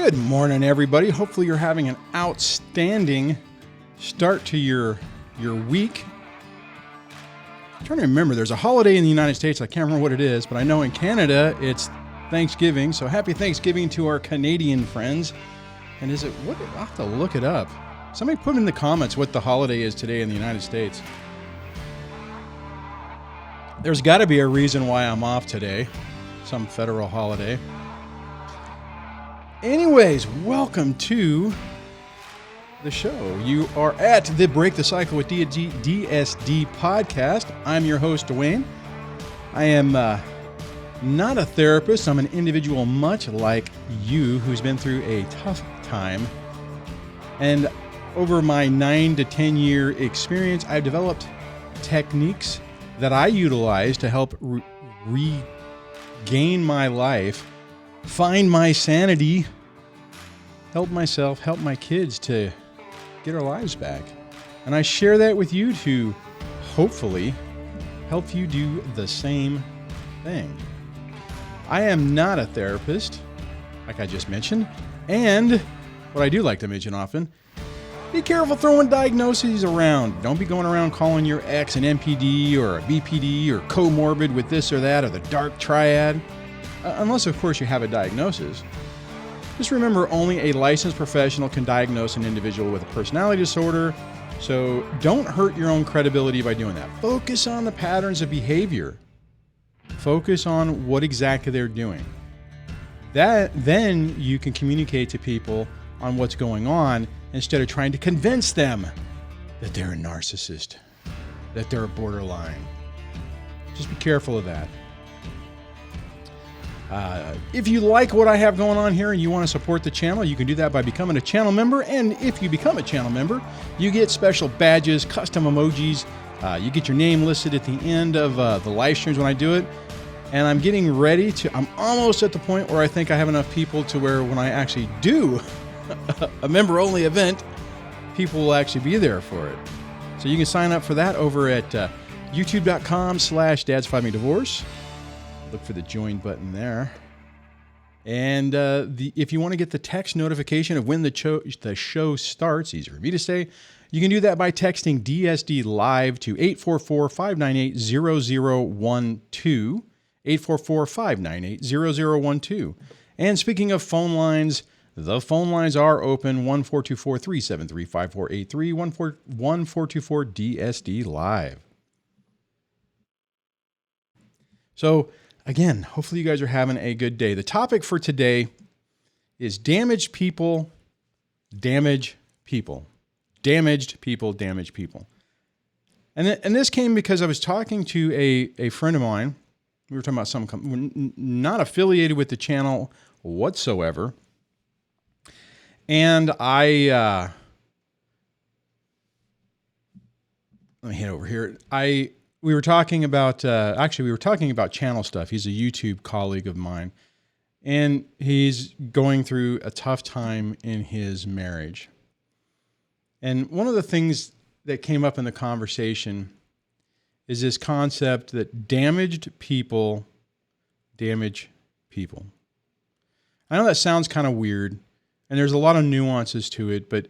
Good morning, everybody. Hopefully you're having an outstanding start to your week. I'm trying to remember, there's a holiday in the United States. I can't remember what it is, but I know in Canada it's Thanksgiving. So happy Thanksgiving to our Canadian friends. And is it, what? I'll have to look it up. Somebody put in the comments what the holiday is today in the United States. There's got to be a reason why I'm off today. Some federal holiday. Anyways, welcome to the show. You are at the Break the Cycle with DSD podcast. I'm your host, Duane. I am not a therapist. I'm an individual much like you who's been through a tough time. And over my 9 to 10 year experience, I've developed techniques that I utilize to help regain my life, find my sanity, help myself, help my kids to get our lives back. And I share that with you to hopefully help you do the same thing. I am not a therapist, like I just mentioned. And what I do like to mention often, be careful throwing diagnoses around. Don't be going around calling your ex an NPD or a BPD or comorbid with this or that or the dark triad. Unless, of course, you have a diagnosis. Just remember, only a licensed professional can diagnose an individual with a personality disorder. So don't hurt your own credibility by doing that. Focus on the patterns of behavior. Focus on what exactly they're doing. Then you can communicate to people on what's going on instead of trying to convince them that they're a narcissist, that they're a borderline. Just be careful of that. If you like what I have going on here and you want to support the channel, you can do that by becoming a channel member. And if you become a channel member, you get special badges, custom emojis. You get your name listed at the end of the live streams when I do it. And I'm getting ready I'm almost at the point where I think I have enough people to where when I actually do a member-only event, people will actually be there for it. So you can sign up for that over at youtube.com/dads5medivorce. Look for the join button there. And if you want to get the text notification of when the show starts, easy for me to say, you can do that by texting DSDLIVE to 844-598-0012, 844-598-0012. And speaking of phone lines, the phone lines are open, 1-424-373-5483, 1-424-DSD-LIVE. So, again, hopefully you guys are having a good day. The topic for today is damaged people, damage people. Damaged people, damage people. And this came because I was talking to a friend of mine. We were talking about some not affiliated with the channel whatsoever. And let me head over here. We were talking about, channel stuff. He's a YouTube colleague of mine, and he's going through a tough time in his marriage. And one of the things that came up in the conversation is this concept that damaged people damage people. I know that sounds kind of weird, and there's a lot of nuances to it, but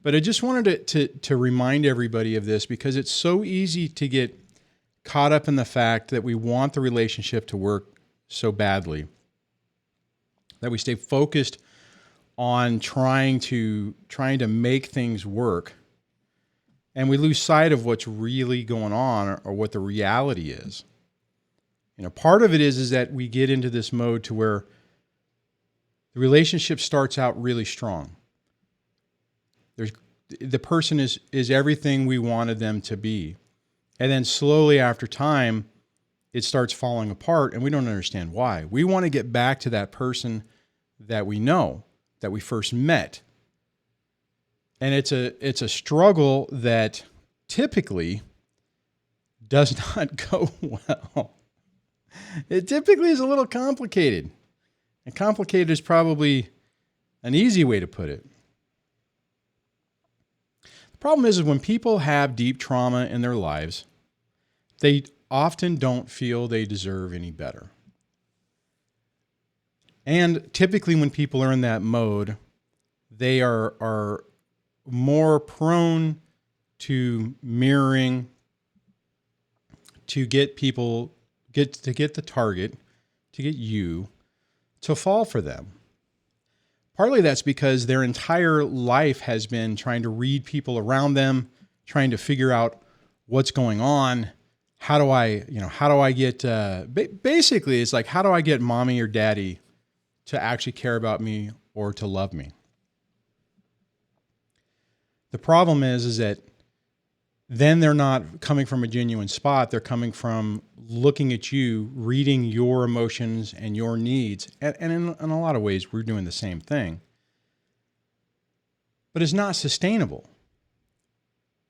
I just wanted to remind everybody of this because it's so easy to get caught up in the fact that we want the relationship to work so badly that we stay focused on trying to make things work, and we lose sight of what's really going on or what the reality is. You know, part of it is that we get into this mode to where the relationship starts out really strong. The person is everything we wanted them to be. And then slowly after time, it starts falling apart and we don't understand why. We want to get back to that person that we know, that we first met. And it's a struggle that typically does not go well. It typically is a little complicated. And complicated is probably an easy way to put it. The problem is when people have deep trauma in their lives, they often don't feel they deserve any better. And typically when people are in that mode, they are more prone to mirroring, to get people, get the target, to get you to fall for them. Partly that's because their entire life has been trying to read people around them, trying to figure out what's going on. How do I get, basically it's like, how do I get mommy or daddy to actually care about me or to love me? The problem is that then they're not coming from a genuine spot. They're coming from looking at you, reading your emotions and your needs. And in a lot of ways, we're doing the same thing. But it's not sustainable.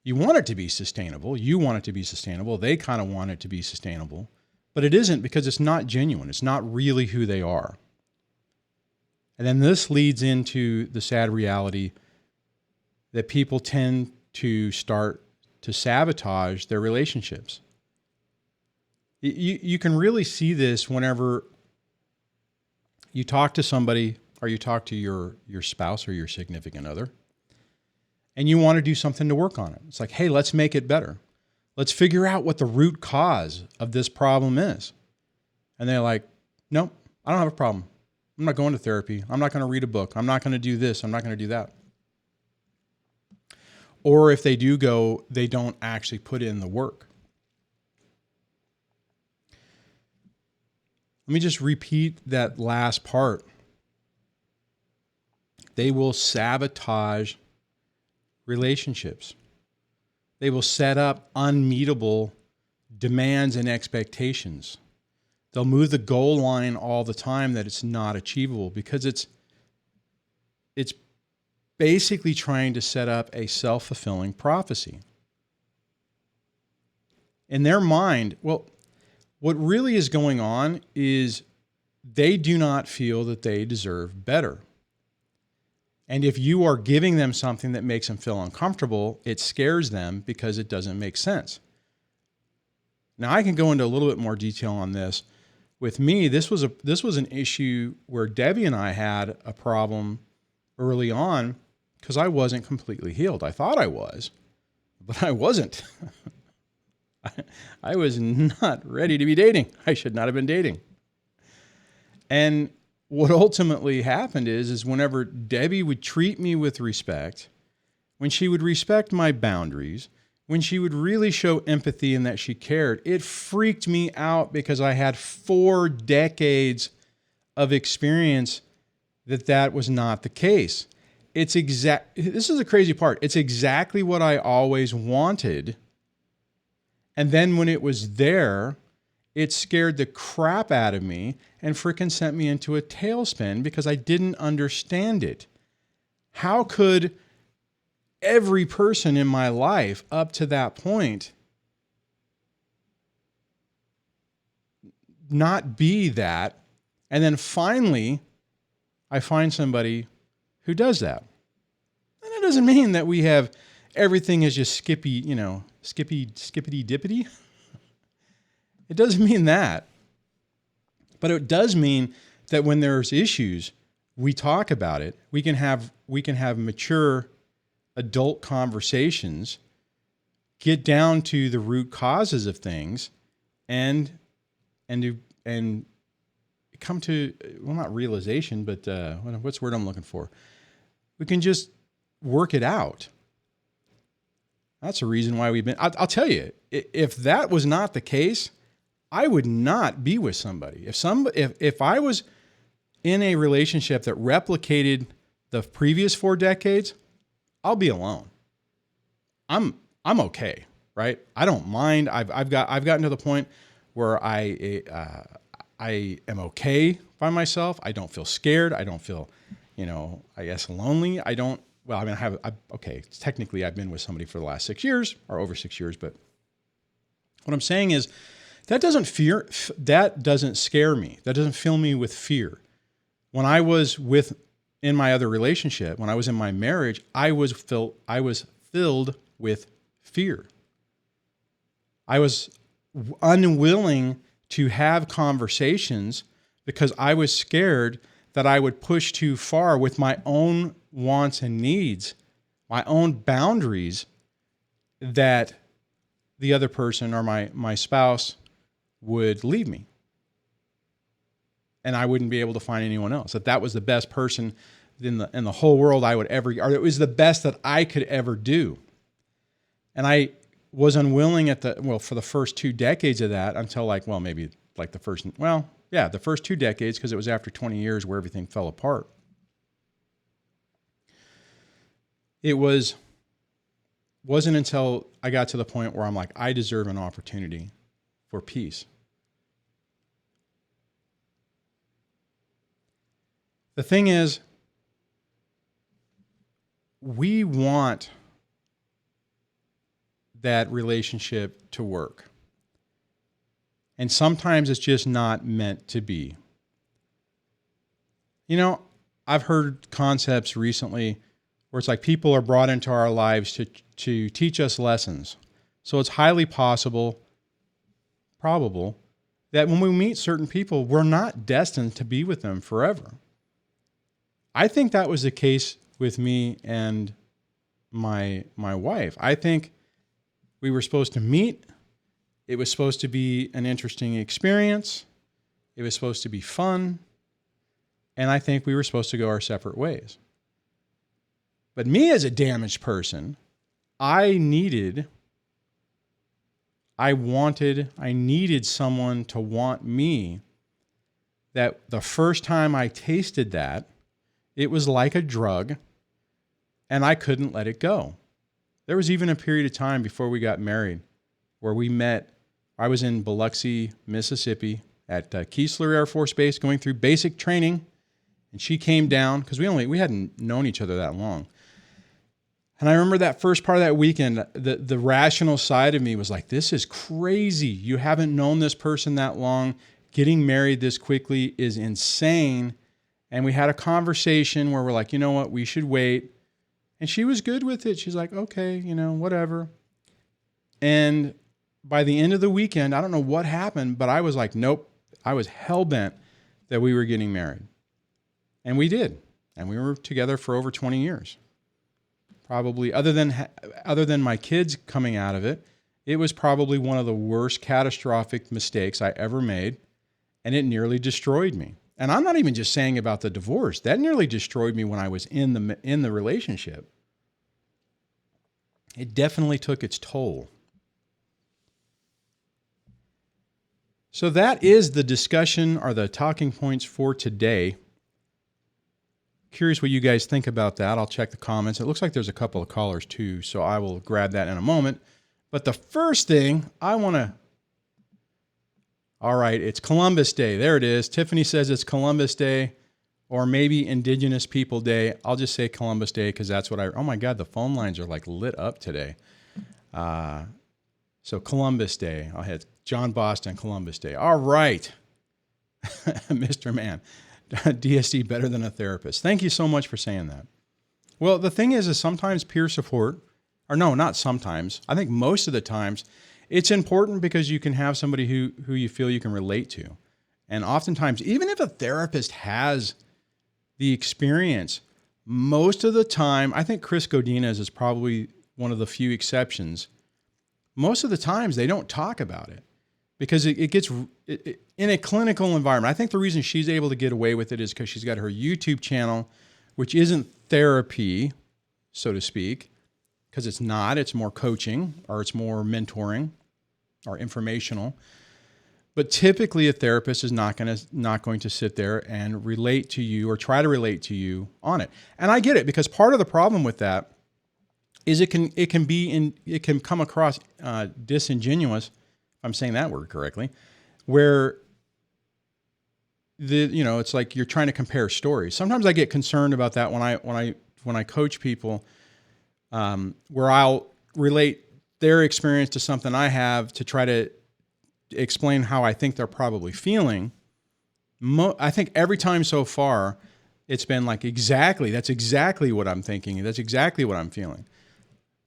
You want it to be sustainable. You want it to be sustainable. They kind of want it to be sustainable. But it isn't, because it's not genuine. It's not really who they are. And then this leads into the sad reality that people tend to start to sabotage their relationships. You can really see this whenever you talk to somebody, or you talk to your spouse or your significant other, and you want to do something to work on it. It's like, hey, let's make it better. Let's figure out what the root cause of this problem is. And they're like, nope, I don't have a problem. I'm not going to therapy. I'm not going to read a book. I'm not going to do this. I'm not going to do that. Or if they do go, they don't actually put in the work. Let me just repeat that last part. They will sabotage relationships. They will set up unmeetable demands and expectations. They'll move the goal line all the time that it's not achievable, because it's basically trying to set up a self-fulfilling prophecy. In their mind, well, what really is going on is they do not feel that they deserve better. And if you are giving them something that makes them feel uncomfortable, it scares them because it doesn't make sense. Now, I can go into a little bit more detail on this. With me, this was an issue where Debbie and I had a problem early on, because I wasn't completely healed. I thought I was, but I wasn't. I was not ready to be dating. I should not have been dating. And what ultimately happened is whenever Debbie would treat me with respect, when she would respect my boundaries, when she would really show empathy and that she cared, it freaked me out, because I had 4 decades of experience that was not the case. This is the crazy part. It's exactly what I always wanted. And then when it was there, it scared the crap out of me and freaking sent me into a tailspin, because I didn't understand it. How could every person in my life up to that point not be that? And then finally, I find somebody who does that. And it doesn't mean that we have everything is just skippity dippity. It doesn't mean that. But it does mean that when there's issues, we talk about it. We can have mature adult conversations, get down to the root causes of things, and come to, well, not realization, but what's the word I'm looking for? We can just work it out. That's the reason why we've been, I'll tell you, if that was not the case, I would not be with somebody. If I was in a relationship that replicated the previous 4 decades, I'll be alone. I'm okay, right? I don't mind. I've gotten to the point where I am okay by myself. I don't feel scared. I don't feel, I guess lonely. Technically I've been with somebody for the last 6 years, or over 6 years, but what I'm saying is that doesn't scare me. That doesn't fill me with fear. When I was in my other relationship, when I was in my marriage, I was filled with fear. I was unwilling to have conversations because I was scared that I would push too far with my own wants and needs, my own boundaries, that the other person or my spouse would leave me. And I wouldn't be able to find anyone else. That was the best person in the whole world I would ever, or it was the best that I could ever do. And I was unwilling for the first 2 decades of that until the first 2 decades, because it was after 20 years where everything fell apart. It wasn't until I got to the point where I'm like, I deserve an opportunity for peace. The thing is, we want that relationship to work. And sometimes it's just not meant to be. You know, I've heard concepts recently where it's like people are brought into our lives to teach us lessons. So it's highly probable that when we meet certain people, we're not destined to be with them forever. I think that was the case with me and my wife. I think we were supposed to meet. It was supposed to be an interesting experience. It was supposed to be fun. And I think we were supposed to go our separate ways. But me as a damaged person, I needed someone to want me, that the first time I tasted that, it was like a drug and I couldn't let it go. There was even a period of time before we got married where we met. I was in Biloxi, Mississippi at Keesler Air Force Base going through basic training. And she came down because we hadn't known each other that long. And I remember that first part of that weekend, the rational side of me was like, this is crazy. You haven't known this person that long. Getting married this quickly is insane. And we had a conversation where we're like, you know what, we should wait. And she was good with it. She's like, okay, whatever. And by the end of the weekend, I don't know what happened, but I was like, nope. I was hell-bent that we were getting married. And we did. And we were together for over 20 years. Probably, other than my kids coming out of it, it was probably one of the worst catastrophic mistakes I ever made. And it nearly destroyed me. And I'm not even just saying about the divorce. That nearly destroyed me when I was in the relationship. It definitely took its toll. So that is the discussion or the talking points for today. Curious what you guys think about that. I'll check the comments. It looks like there's a couple of callers too, so I will grab that in a moment. But the first thing I want to... All right, it's Columbus Day. There it is. Tiffany says it's Columbus Day or maybe Indigenous People Day. I'll just say Columbus Day because that's what oh my God, the phone lines are like lit up today. So Columbus Day. I'll hit John Boston, Columbus Day. All right, Mr. Man. DSD better than a therapist. Thank you so much for saying that. Well, the thing is sometimes peer support, or no, not sometimes. I think most of the times, it's important because you can have somebody who you feel you can relate to. And oftentimes, even if a therapist has the experience, most of the time, I think Chris Godinez is probably one of the few exceptions. Most of the times, they don't talk about it because it gets in a clinical environment. I think the reason she's able to get away with it is because she's got her YouTube channel, which isn't therapy, so to speak, because it's not. It's more coaching or it's more mentoring or informational. But typically a therapist is not going to sit there and relate to you or try to relate to you on it. And I get it, because part of the problem with that is it can come across disingenuous, if I'm saying that word correctly, where it's like you're trying to compare stories. Sometimes I get concerned about that when I coach people, where I'll relate their experience to something I have to try to explain how I think they're probably feeling. I think every time so far, it's been like, that's exactly what I'm thinking. That's exactly what I'm feeling.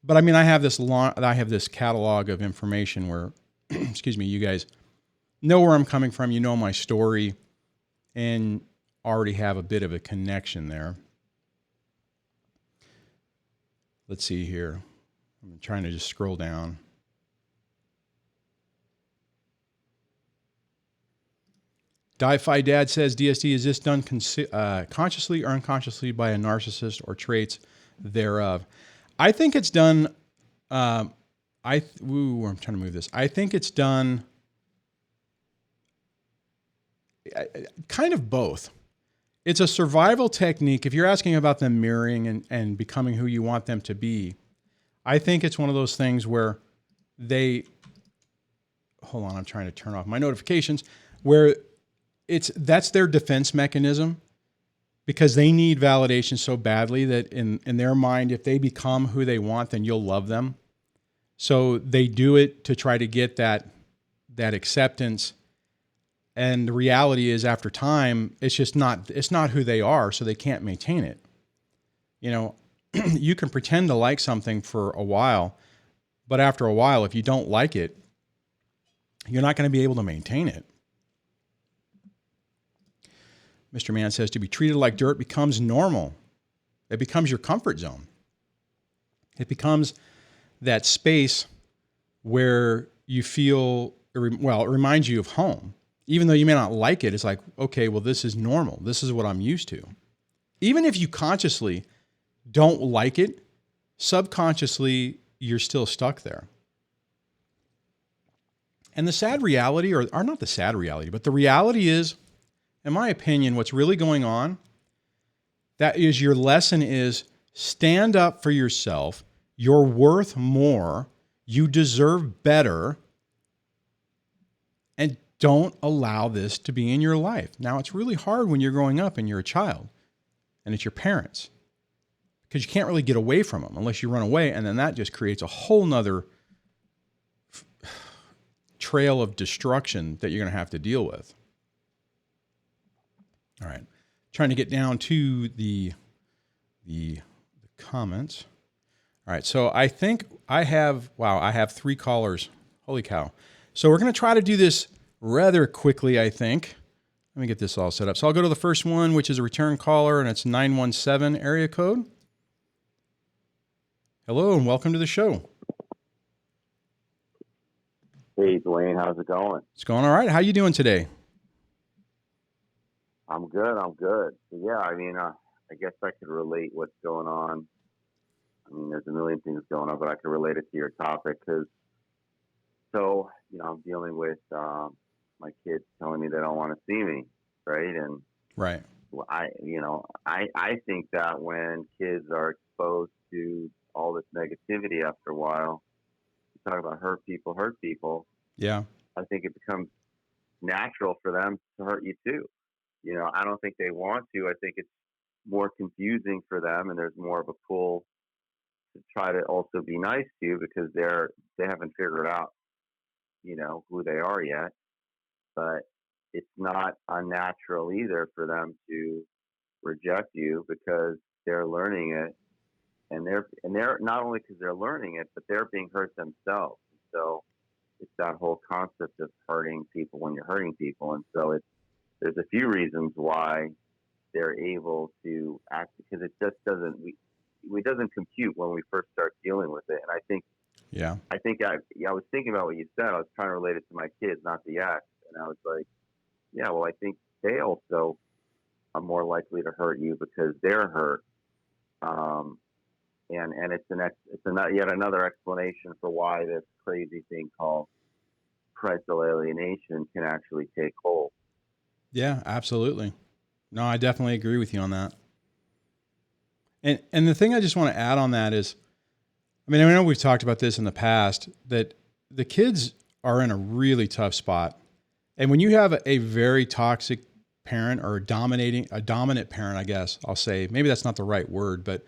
But I mean, I have this catalog of information where, excuse me, you guys know where I'm coming from. You know my story. And already have a bit of a connection there. Let's see here. I'm trying to just scroll down. Di-Fi Dad says, DSD, is this done consciously or unconsciously by a narcissist or traits thereof? I think it's done, I'm trying to move this. I think it's done kind of both. It's a survival technique. If you're asking about them mirroring and becoming who you want them to be, I think it's one of those things where hold on, I'm trying to turn off my notifications, where that's their defense mechanism, because they need validation so badly that in their mind, if they become who they want, then you'll love them. So they do it to try to get that acceptance. And the reality is, after time, it's not who they are, so they can't maintain it. You know, you can pretend to like something for a while, but after a while, if you don't like it, you're not going to be able to maintain it. Mr. Mann says, to be treated like dirt becomes normal. It becomes your comfort zone. It becomes that space where you feel, well, it reminds you of home. Even though you may not like it, it's like, okay, well, this is normal. This is what I'm used to. Even if you consciously don't like it, subconsciously, you're still stuck there. And the sad reality, or not the sad reality, but the reality is, in my opinion, what's really going on, that is, your lesson is stand up for yourself. You're worth more. You deserve better. And don't allow this to be in your life. Now, it's really hard when you're growing up and you're a child and it's your parents, because you can't really get away from them unless you run away. And then that just creates a whole nother trail of destruction that you're going to have to deal with. All right. Trying to get down to the comments. All right. So I think I have 3 callers. Holy cow. So we're going to try to do this rather quickly, I think. Let me get this all set up. So I'll go to the first one, which is a return caller, and it's 917 area code. Hello, and welcome to the show. Hey, Duane, how's it going? It's going all right. How you doing today? I'm good. So, yeah, I mean, I guess I could relate what's going on. I mean, there's a million things going on, but I could relate it to your topic because, I'm dealing with my kids telling me they don't want to see me, right? And right. I think that when kids are exposed to all this negativity after a while, you talk about hurt people. Yeah. I think it becomes natural for them to hurt you too. I don't think they want to. I think it's more confusing for them, and there's more of a pull to try to also be nice to you because they haven't figured out, who they are yet. But it's not unnatural either for them to reject you because they're learning it, and they're not only because they're learning it, but they're being hurt themselves. So it's that whole concept of hurting people when you're hurting people, and so there's a few reasons why they're able to act, because it just doesn't compute when we first start dealing with it. And I was thinking about what you said. I was trying to relate it to my kids, not the ex. And I was like, yeah, well, I think they also are more likely to hurt you because they're hurt. And it's yet another explanation for why this crazy thing called parental alienation can actually take hold. Yeah, absolutely. No, I definitely agree with you on that. And the thing I just want to add on that is, I know we've talked about this in the past, that the kids are in a really tough spot. And when you have a very toxic parent, or a dominant parent, I guess I'll say, maybe that's not the right word, but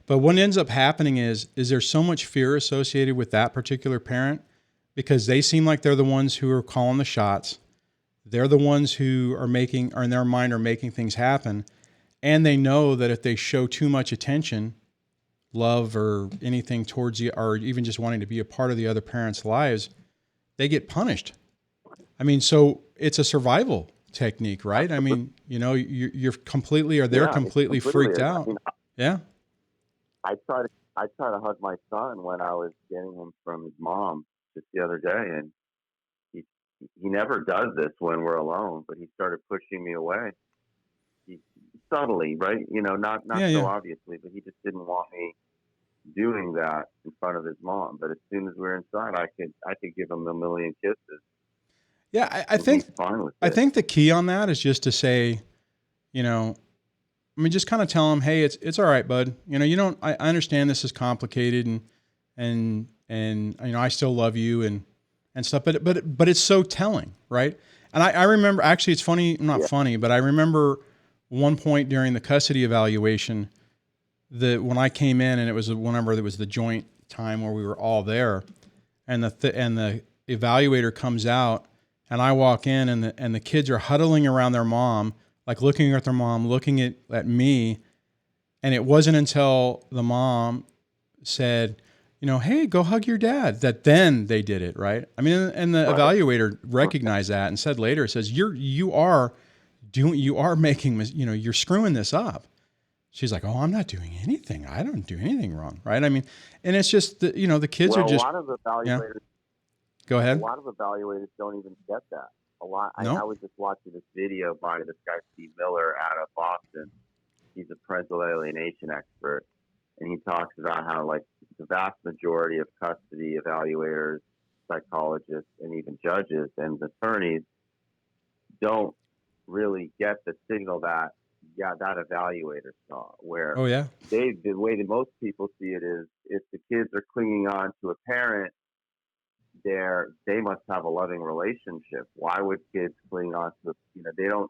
what ends up happening is there's so much fear associated with that particular parent, because they seem like they're the ones who are calling the shots. They're the ones who are in their mind are making things happen. And they know that if they show too much attention, love, or anything towards you, or even just wanting to be a part of the other parent's lives, they get punished. So it's a survival technique, right? I mean, you're completely, or they're completely freaked out. I mean, Yeah. I try to hug my son when I was getting him from his mom just the other day, and he he never does this when we're alone, but he started pushing me away. He subtly, right? Not Yeah. so Yeah. obviously, but he just didn't want me doing that in front of his mom. But as soon as we're inside, I could give him a million kisses, Yeah. I and he's think, fine with I it. think the key on that is just to say, you know, I mean, just kind of tell them, hey, it's all right, bud. I understand this is complicated, and I still love you and stuff, but it's so telling, right? And I remember, actually, it's funny, not Yeah, funny, but I remember one point during the custody evaluation that when I came in, and it was whenever there was the joint time where we were all there, and the evaluator comes out, and I walk in, and the kids are huddling around their mom, like looking at their mom, looking at me, and it wasn't until the mom said, hey, go hug your dad, that then they did it, right? I mean, and the right. evaluator recognized that and said later, it says, you are making, you're screwing this up. She's like, oh, I'm not doing anything. I don't do anything wrong, right? I mean, and it's just the kids are Well, just, yeah. Go a ahead. lot of evaluators don't even get that. A lot. I No. was just watching this video by this guy Steve Miller out of Boston. He's a parental alienation expert, and he talks about how like the vast majority of custody evaluators, psychologists, and even judges and attorneys don't really get the signal that that evaluator saw. Where Oh yeah. the way that most people see it is, if the kids are clinging on to a parent, they must have a loving relationship. Why would kids cling on to, they don't,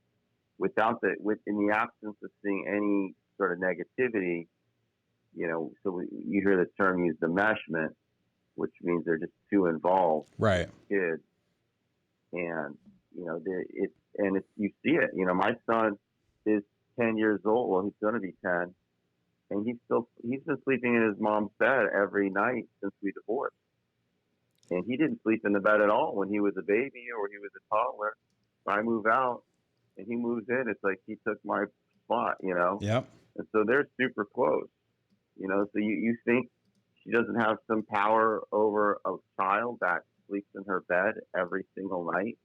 in the absence of seeing any sort of negativity, so you hear the term used, enmeshment, which means they're just too involved Right. with kids. And, you see it, my son is 10 years old. Well, he's going to be 10, and he's been sleeping in his mom's bed every night since we divorced. And he didn't sleep in the bed at all when he was a baby or he was a toddler. I move out and he moves in. It's like he took my spot. Yep. And so they're super close. So you think she doesn't have some power over a child that sleeps in her bed every single night?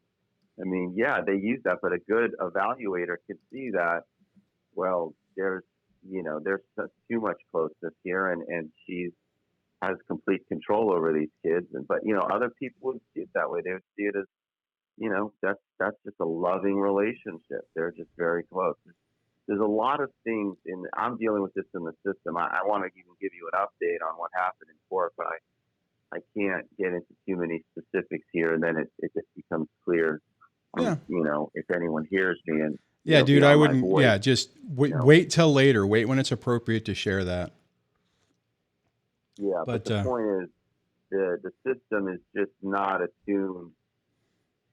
I mean, yeah, they use that, but a good evaluator can see that, well, there's too much closeness here, and she's has complete control over these kids. But other people wouldn't see it that way. They would see it as, that's just a loving relationship. They're just very close. There's a lot of things I'm dealing with this in the system. I want to even give you an update on what happened in court, but I can't get into too many specifics here, and then it just becomes clear. Yeah. If anyone hears me, and Yeah, dude, I wouldn't. voice, Yeah, just wait till later. Wait when it's appropriate to share that. Yeah, but the point is, the system is just not attuned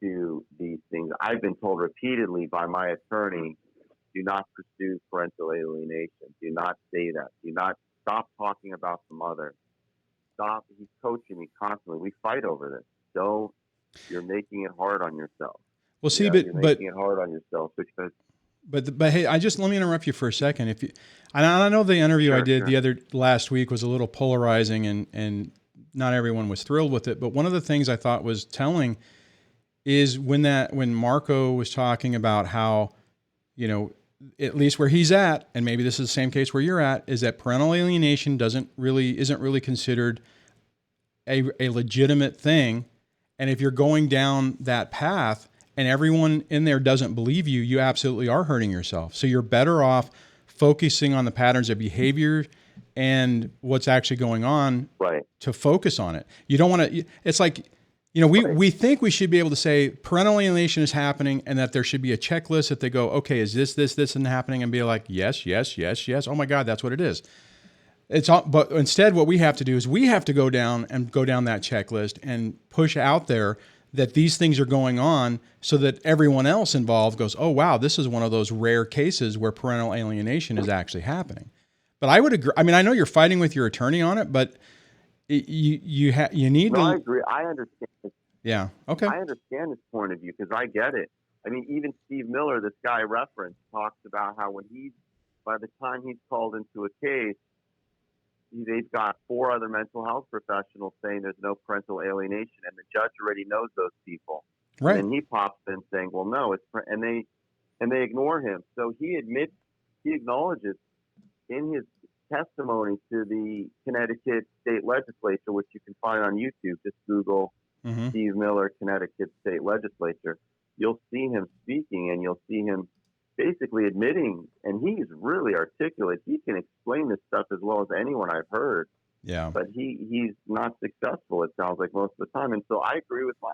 to these things. I've been told repeatedly by my attorney, do not pursue parental alienation. Do not say that. Do not stop talking about the mother. Stop. He's coaching me constantly. We fight over this. Don't. You're making it hard on yourself. Well, see, you're making it hard on yourself because. But hey, let me interrupt you for a second. And I know the interview I did the last week was a little polarizing, and not everyone was thrilled with it. But one of the things I thought was telling is when Marco was talking about how, at least where he's at, and maybe this is the same case where you're at, is that parental alienation isn't really considered a legitimate thing. And if you're going down that path, and everyone in there doesn't believe you, you absolutely are hurting yourself. So you're better off focusing on the patterns of behavior and what's actually going on, right, to focus on it. You don't want to, it's like, we think we should be able to say parental alienation is happening and that there should be a checklist that they go, okay, is this and happening? And be like, yes. Oh my God, that's what it is. But instead what we have to do is we have to go down that checklist and push out there that these things are going on so that everyone else involved goes, oh, wow, this is one of those rare cases where parental alienation is actually happening. But I would agree. I mean, I know you're fighting with your attorney on it, but you need to. I agree. I understand. Yeah. Okay. I understand his point of view because I get it. I mean, even Steve Miller, this guy referenced, talks about how by the time he's called into a case, they've got 4 other mental health professionals saying there's no parental alienation, and the judge already knows those people. Right. And then he pops in saying, "Well, no, and they ignore him." So he acknowledges in his testimony to the Connecticut State Legislature, which you can find on YouTube. Just Google Steve Miller, Connecticut State Legislature. You'll see him speaking, and you'll see him basically admitting, and he's really articulate. He can explain this stuff as well as anyone I've heard. Yeah. But he's not successful, it sounds like, most of the time. And so I agree with my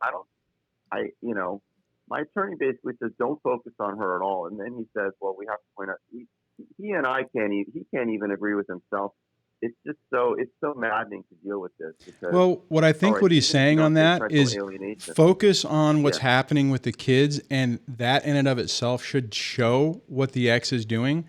attorney basically says, don't focus on her at all. And then he says, well, we have to point out, he and I he can't even agree with himself. It's so maddening to deal with this. Because, well, what I think what he's saying on that is focus on what's happening with the kids, and that in and of itself should show what the ex is doing.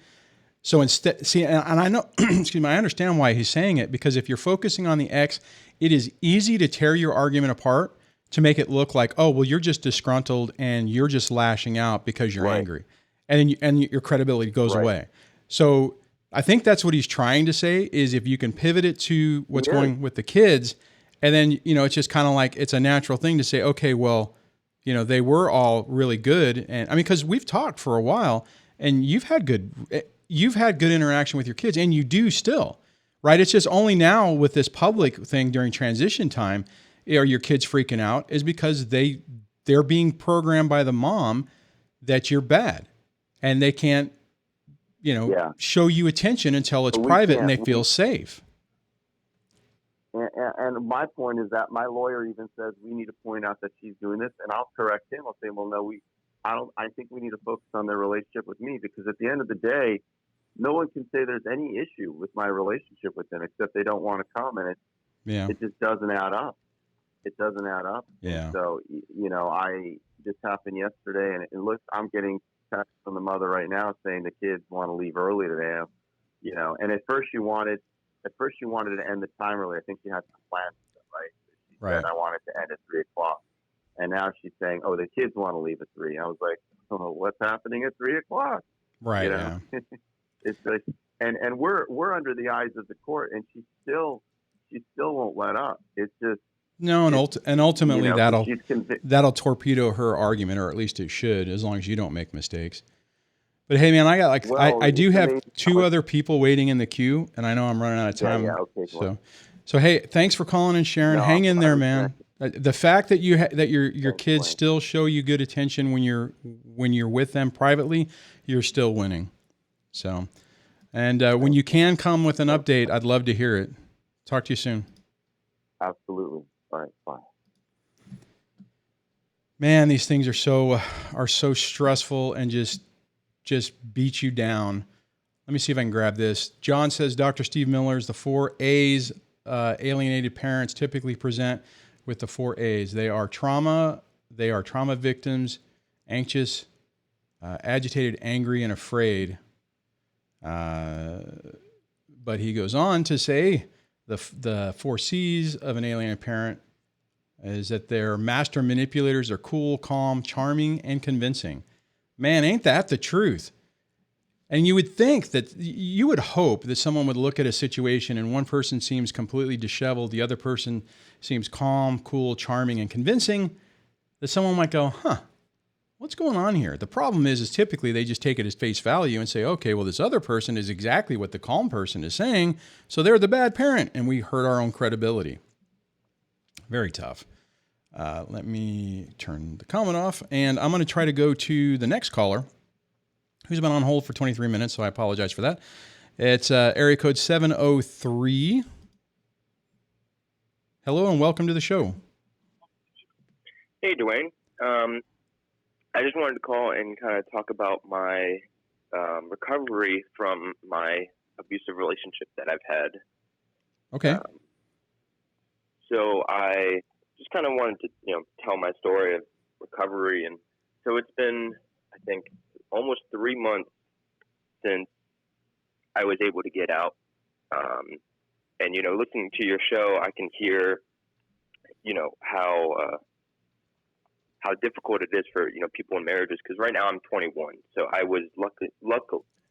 So instead, and I know, excuse me, I understand why he's saying it, because if you're focusing on the ex, it is easy to tear your argument apart to make it look like, oh, well, you're just disgruntled and you're just lashing out because you're angry, and your credibility goes away. So I think that's what he's trying to say, is if you can pivot it to what's going with the kids, and then, it's just kind of like, it's a natural thing to say, okay, well, they were all really good. And I mean, because we've talked for a while, and you've had good interaction with your kids, and you do still, right? It's just only now with this public thing during transition time, are your kids freaking out, is because they're being programmed by the mom that you're bad, and they can't, show you attention until it's private and they feel safe. And my point is that my lawyer even says we need to point out that she's doing this, and I'll correct him. I'll say, well, no, I think we need to focus on their relationship with me, because at the end of the day, no one can say there's any issue with my relationship with them except they don't want to come, and it just doesn't add up. It doesn't add up. Yeah. And so, this happened yesterday, and it looks, I'm getting text from the mother right now saying the kids want to leave early today. And at first she wanted to end the time early. I think she had some plans, right? She said, I wanted to end at 3:00. And now she's saying, oh, the kids want to leave at 3. I was like, oh, what's happening at 3:00? Right. Yeah. It's like, and we're under the eyes of the court, and she still won't let up. It's just, no, and ultimately that'll torpedo her argument, or at least it should, as long as you don't make mistakes. But hey, man, I got I do have 2 other people waiting in the queue, and I know I'm running out of time. Yeah, okay. So hey, thanks for calling and sharing. Hang in there, man. The fact that your kids still show you good attention when you're with them privately, you're still winning. So, and when you can come with an update, I'd love to hear it. Talk to you soon. Absolutely. All right, bye. Man, these things are so stressful and just beat you down. Let me see if I can grab this. John says, Dr. Steve Miller's the 4 A's. Alienated parents typically present with the 4 A's. They are trauma victims, anxious, agitated, angry, and afraid. But he goes on to say the 4 C's of an alienated parent is that they're master manipulators. They're cool, calm, charming, and convincing. Man, ain't that the truth? And you would think that, you would hope that someone would look at a situation and one person seems completely disheveled, the other person seems calm, cool, charming, and convincing, that someone might go, what's going on here? The problem is typically they just take it as face value and say, okay, well, this other person is exactly what the calm person is saying, so they're the bad parent, and we hurt our own credibility. Very tough. Let me turn the comment off, and I'm going to try to go to the next caller, who's been on hold for 23 minutes, so I apologize for that. It's area code 703. Hello, and welcome to the show. Hey, Duane. I just wanted to call and kind of talk about my recovery from my abusive relationship that I've had. Okay. So I just kind of wanted to, tell my story of recovery. And so it's been, I think, almost 3 months since I was able to get out. And, listening to your show, I can hear, how how difficult it is for, people in marriages. Because right now I'm 21, so I was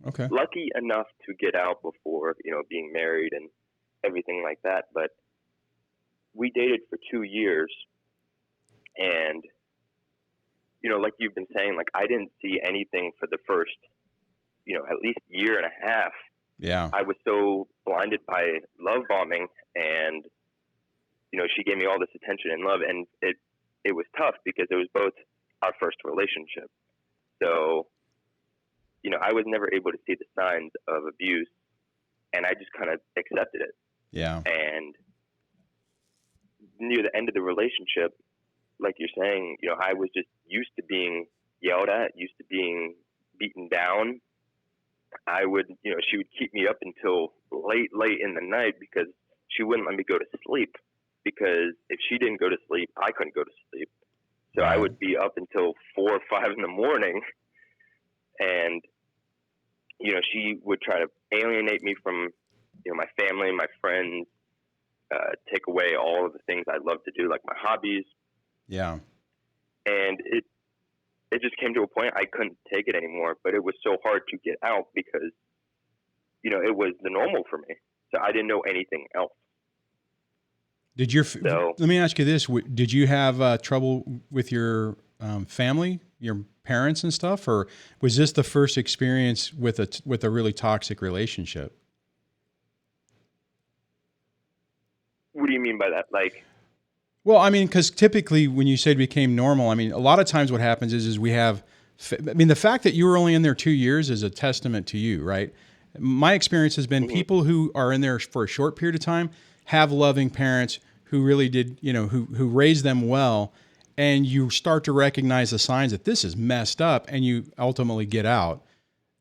Okay. lucky enough to get out before, being married and everything like that. But we dated for 2 years, and, like you've been saying, like I didn't see anything for the first, at least year and a half. Yeah. I was so blinded by love bombing, and, she gave me all this attention and love, and it was tough because it was both our first relationship. So, I was never able to see the signs of abuse, and I just kind of accepted it. Yeah. And near the end of the relationship, like you're saying, I was just used to being yelled at, used to being beaten down. I would, she would keep me up until late in the night because she wouldn't let me go to sleep, because if she didn't go to sleep, I couldn't go to sleep. So Right. I would be up until 4 or 5 in the morning, and, she would try to alienate me from, my family, my friends, take away all of the things I love to do, like my hobbies. Yeah. And it just came to a point I couldn't take it anymore, but it was so hard to get out because, it was the normal for me. So I didn't know anything else. Did let me ask you this. Did you have trouble with your family, your parents and stuff, or was this the first experience with a really toxic relationship? What do you mean by that? Like, well, I mean, because typically when you say it became normal, I mean, a lot of times what happens is we have, I mean, the fact that you were only in there 2 years is a testament to you, right? My experience has been people who are in there for a short period of time have loving parents who really did, who raised them well, and you start to recognize the signs that this is messed up, and you ultimately get out.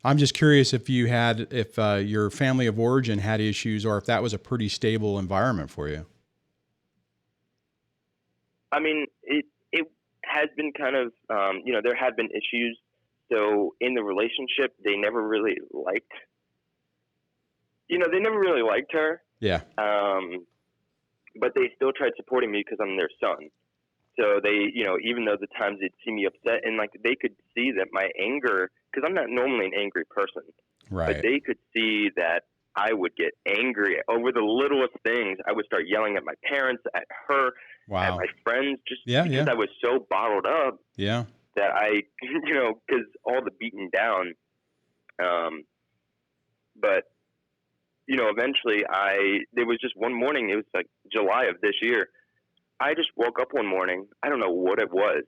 I'm just curious if your family of origin had issues, or if that was a pretty stable environment for you. I mean, it has been kind of, there have been issues. So in the relationship, they never really liked, her. Yeah. But they still tried supporting me because I'm their son. So they, even though the times they'd see me upset, and like they could see that my anger, because I'm not normally an angry person, Right. but they could see that I would get angry over the littlest things. I would start yelling at my parents, at her, at my friends, just because I was so bottled up. Yeah. That I, because all the beaten down. But, eventually there was just one morning, it was like July of this year. I just woke up one morning. I don't know what it was,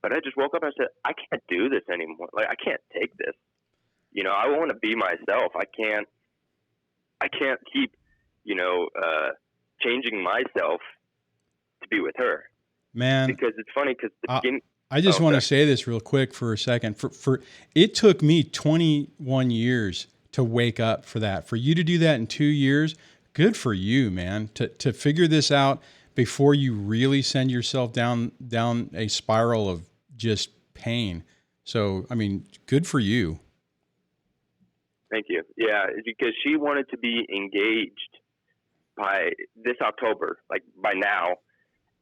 but I just woke up and I said, I can't do this anymore. Like, I can't take this. I want to be myself. I can't keep, changing myself to be with her. Man. Because it's funny because the beginning. I just want to say this real quick for a second. For it took me 21 years to wake up for that. For you to do that in 2 years, good for you, man. To figure this out before you really send yourself down a spiral of just pain. So, I mean, good for you. Thank you. Yeah, because she wanted to be engaged by this October, like by now,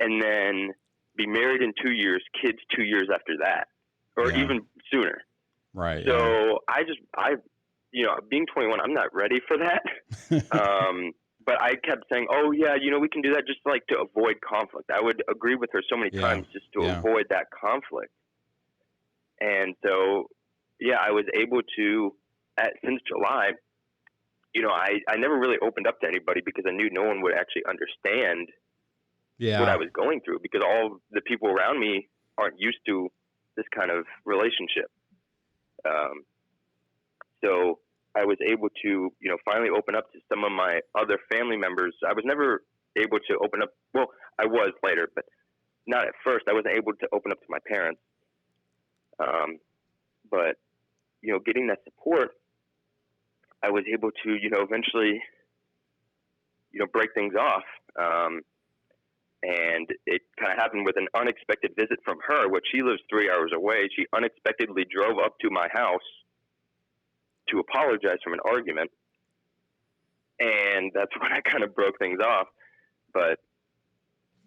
and then be married in 2 years, kids 2 years after that, or even sooner. Right. So being 21, I'm not ready for that. But I kept saying, oh yeah, we can do that just like to avoid conflict. I would agree with her so many times just to avoid that conflict. And so, I was able to, since July, I never really opened up to anybody because I knew no one would actually understand what I was going through, because all the people around me aren't used to this kind of relationship. So I was able to, finally open up to some of my other family members. I was never able to open up. Well, I was later, but not at first. I wasn't able to open up to my parents. But, getting that support, I was able to, eventually, break things off. And it kind of happened with an unexpected visit from her, which she lives 3 hours away. She unexpectedly drove up to my house to apologize from an argument. And that's when I kind of broke things off. But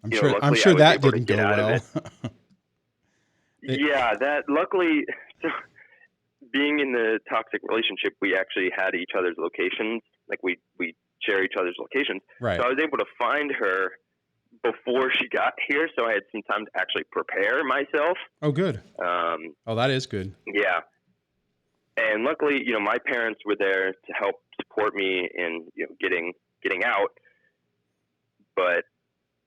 I'm sure that didn't go well. Yeah, that luckily, so being in the toxic relationship, we actually had each other's locations. Like we share each other's locations. Right. So I was able to find her before she got here. So I had some time to actually prepare myself. Oh, good. Oh, that is good. Yeah. And luckily, my parents were there to help support me in, getting out. But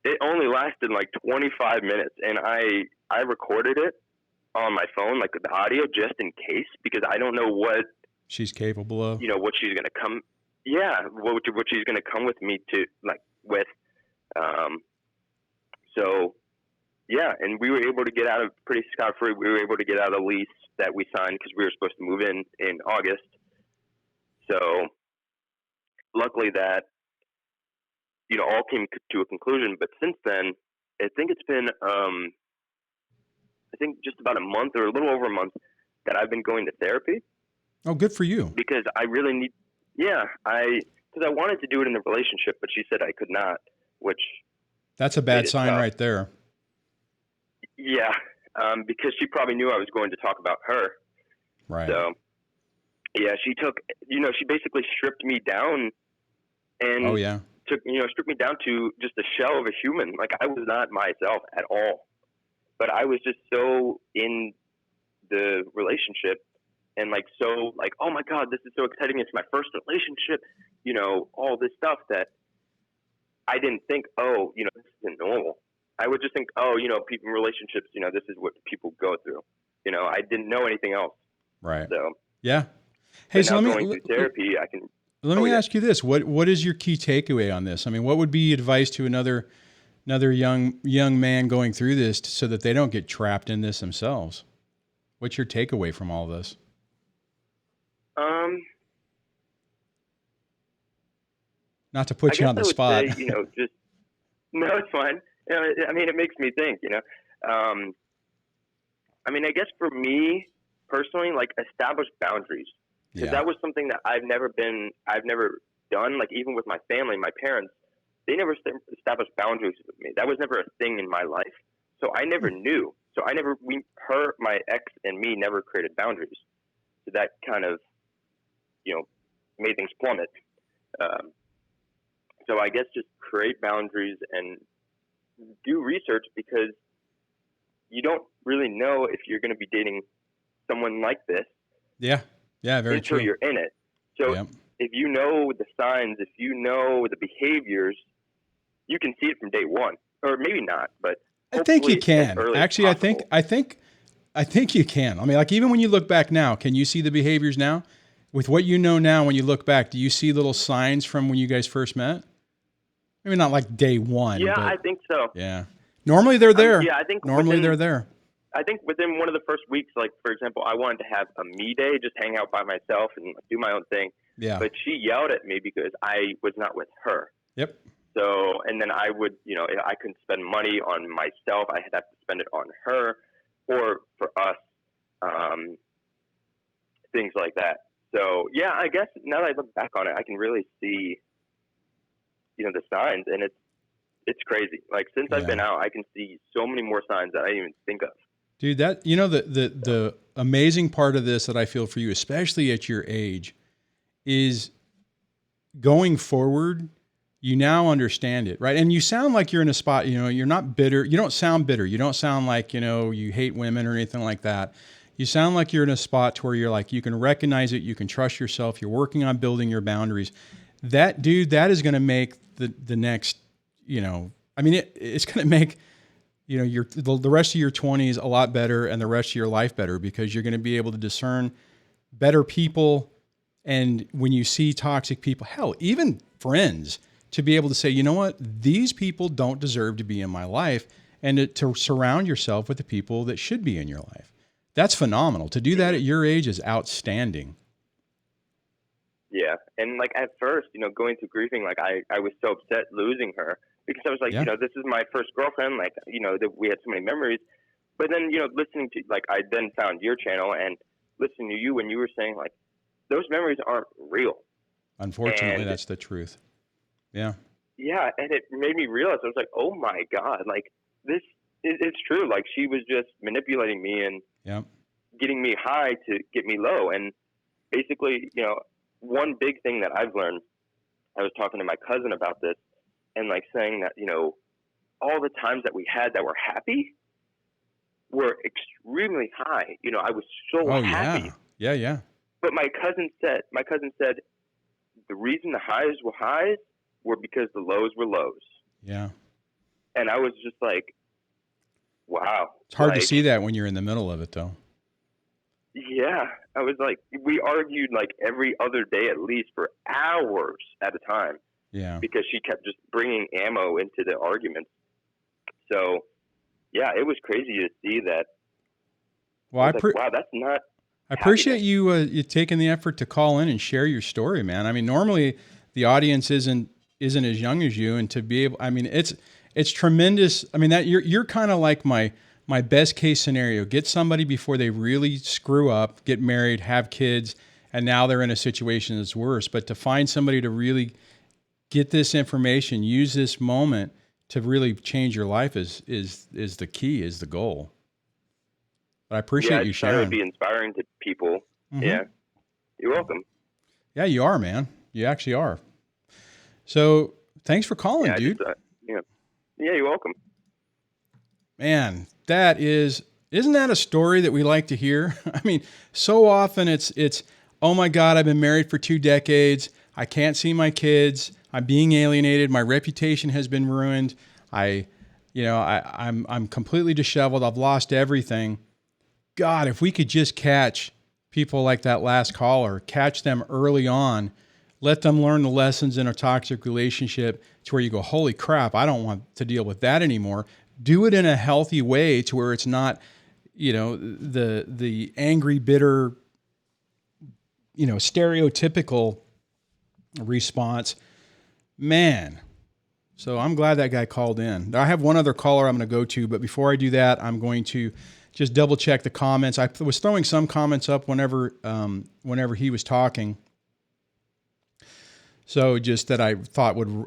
it only lasted like 25 minutes, and I recorded it on my phone, like the audio, just in case, because I don't know what she's capable of. What she's gonna come. Yeah, what she's gonna come with me to with. So, yeah, and we were able to get out of pretty scot-free. We were able to get out of the lease that we signed because we were supposed to move in August. So, luckily that all came to a conclusion. But since then, I think it's been just about a month or a little over a month that I've been going to therapy. Oh, good for you. Because I really need, because I wanted to do it in the relationship, but she said I could not, which that's a bad sign right there. Yeah, because she probably knew I was going to talk about her. Right. So, yeah, she took, she basically stripped me down and oh yeah, stripped me down to just a shell of a human. Like I was not myself at all, but I was just so in the relationship and oh my God, this is so exciting. It's my first relationship, all this stuff that I didn't think, this isn't normal. I would just think, people in relationships, this is what people go through. I didn't know anything else. Right. So yeah. Hey, so going through therapy, I can. Let me ask you this: what is your key takeaway on this? I mean, what would be advice to another young man going through this so that they don't get trapped in this themselves? What's your takeaway from all this? Not to put you on the spot. Say, just no, it's fine. It makes me think. I guess for me personally, establish boundaries, because that was something that I've never done. Like even with my family, my parents, they never established boundaries with me. That was never a thing in my life. So I never knew. So my ex and me never created boundaries. So that kind of, made things plummet. So I guess just create boundaries and do research, because you don't really know if you're going to be dating someone like this. Yeah. Yeah. Very until true. you're in it. So if you know the signs, if you know the behaviors, you can see it from day one, or maybe not, but I think you can. Actually, I think you can. I mean, even when you look back now, can you see the behaviors now? With what you know now, when you look back, do you see little signs from when you guys first met? Maybe not like day one. Yeah, but I think so. Yeah. Normally they're there. I think they're there. I think within one of the first weeks, for example, I wanted to have a me day, just hang out by myself and do my own thing. Yeah. But she yelled at me because I was not with her. Yep. So, and then I would, I couldn't spend money on myself. I had to spend it on her or for us, things like that. So, yeah, I guess now that I look back on it, I can really see, the signs, and it's crazy. Since I've been out, I can see so many more signs that I didn't even think of. Dude, that, the amazing part of this that I feel for you, especially at your age, is going forward, you now understand it, right? And you sound like you're in a spot, you're not bitter. You don't sound bitter. You don't sound like, you hate women or anything like that. You sound like you're in a spot to where you're you can recognize it. You can trust yourself. You're working on building your boundaries. That is going to make the next, it's going to make, the rest of your 20s a lot better and the rest of your life better, because you're going to be able to discern better people. And when you see toxic people, hell, even friends, to be able to say, you know what, these people don't deserve to be in my life, and to surround yourself with the people that should be in your life. That's phenomenal. To do that at your age is outstanding. Yeah. And at first, going through grieving, I was so upset losing her, because I was this is my first girlfriend. We had so many memories. But then, listening to, I then found your channel and listening to you when you were saying, those memories aren't real. Unfortunately, that's the truth. Yeah. Yeah. And it made me realize, I was oh my God, this it's true. Like, she was just manipulating me and Yep. getting me high to get me low. And basically, you know, one big thing that I've learned, I was talking to my cousin about this, and like saying that, you know, all the times that we had that were happy were extremely high. You know, I was so Oh happy. yeah. Yeah. But my cousin said the reason the highs were highs were because the lows were lows. Yeah. And I was just like, wow. It's hard to see that when you're in the middle of it, though. Yeah. I was like, we argued like every other day at least for hours at a time. Yeah. Because she kept just bringing ammo into the arguments. So, yeah, it was crazy to see that. Well, wow, that's not. I appreciate you taking the effort to call in and share your story, man. I mean, normally the audience isn't as young as you, and to be able, I mean, it's tremendous. I mean, that you're kind of like my best case scenario. Get somebody before they really screw up, get married, have kids, and now they're in a situation that's worse. But to find somebody to really get this information, use this moment to really change your life is the key, is the goal. But I appreciate you sharing. Yeah, I try to be inspiring to people. Mm-hmm. Yeah, you're welcome. Yeah, you are, man. You actually are. So thanks for calling, dude. Yeah, you're welcome. Man, isn't that a story that we like to hear? I mean, so often it's, oh my God, I've been married for 2 decades. I can't see my kids. I'm being alienated. My reputation has been ruined. I'm completely disheveled. I've lost everything. God, if we could just catch people like that last caller, catch them early on, let them learn the lessons in a toxic relationship to where you go, holy crap, I don't want to deal with that anymore. Do it in a healthy way to where it's not, you know, the angry, bitter, you know, stereotypical response. Man. So I'm glad that guy called in. I have one other caller I'm going to go to, but before I do that, I'm going to just double check the comments. I was throwing some comments up whenever he was talking. So just that I thought would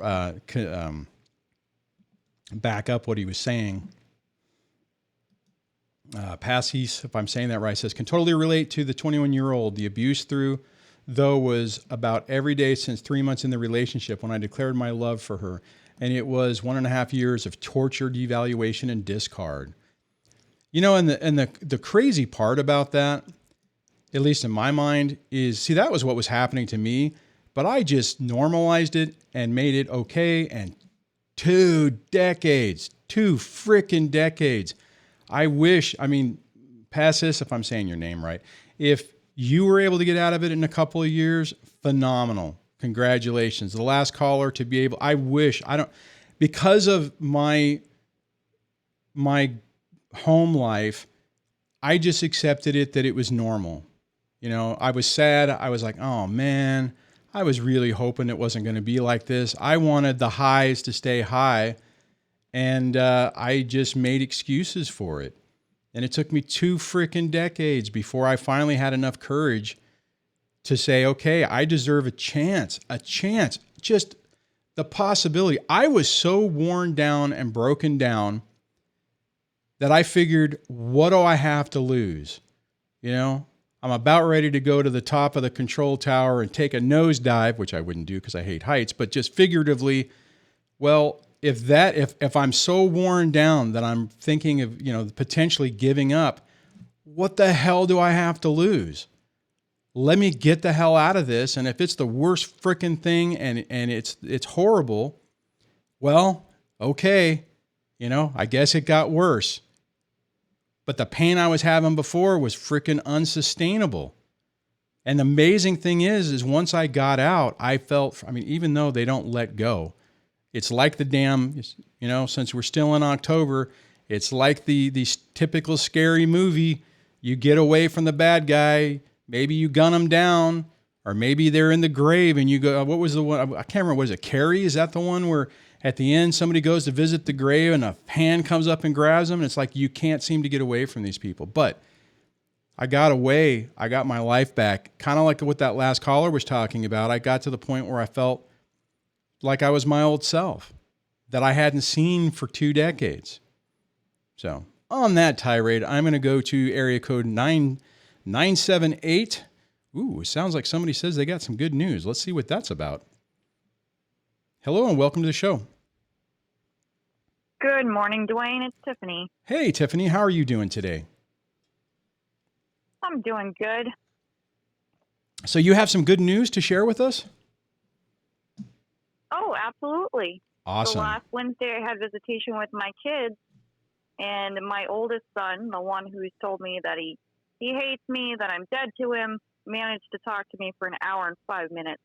back up what he was saying. Passis, if I'm saying that right, says, can totally relate to the 21-year-old. The abuse though was about every day since 3 months in the relationship when I declared my love for her. And it was 1.5 years of torture, devaluation, and discard. You know, and the crazy part about that, at least in my mind, is, see, that was what was happening to me, but I just normalized it and made it okay. And 2 freaking decades. I mean, Passis, if I'm saying your name right, if you were able to get out of it in a couple of years, phenomenal. Congratulations. The last caller to be able, because of my home life, I just accepted it that it was normal. You know, I was sad. I was like, oh man, I was really hoping it wasn't going to be like this. I wanted the highs to stay high, and I just made excuses for it. And it took me 2 freaking decades before I finally had enough courage to say, okay, I deserve a chance, just the possibility. I was so worn down and broken down that I figured, what do I have to lose? You know, I'm about ready to go to the top of the control tower and take a nosedive, which I wouldn't do because I hate heights, but just figuratively, well, if I'm so worn down that I'm thinking of, you know, potentially giving up, what the hell do I have to lose? Let me get the hell out of this. And if it's the worst freaking thing and it's horrible, well, okay, you know, I guess it got worse. But the pain I was having before was freaking unsustainable. And the amazing thing is once I got out, I felt, I mean, even though they don't let go, it's like the damn, you know, since we're still in October, it's like the typical scary movie. You get away from the bad guy, maybe you gun them down, or maybe they're in the grave and you go, what was the one? I can't remember. Was it Carrie? Is that the one where at the end somebody goes to visit the grave and a hand comes up and grabs them? And it's like, you can't seem to get away from these people. But I got away. I got my life back. Kind of like what that last caller was talking about. I got to the point where I felt like I was my old self that I hadn't seen for 2 decades. So on that tirade, I'm going to go to area code 9978. Ooh, it sounds like somebody says they got some good news. Let's see what that's about. Hello and welcome to the show. Good morning, Duane. It's Tiffany. Hey, Tiffany, how are you doing today? I'm doing good. So you have some good news to share with us? Oh, absolutely. Awesome. So last Wednesday, I had visitation with my kids, and my oldest son, the one who's told me that he hates me, that I'm dead to him, managed to talk to me for an hour and 5 minutes.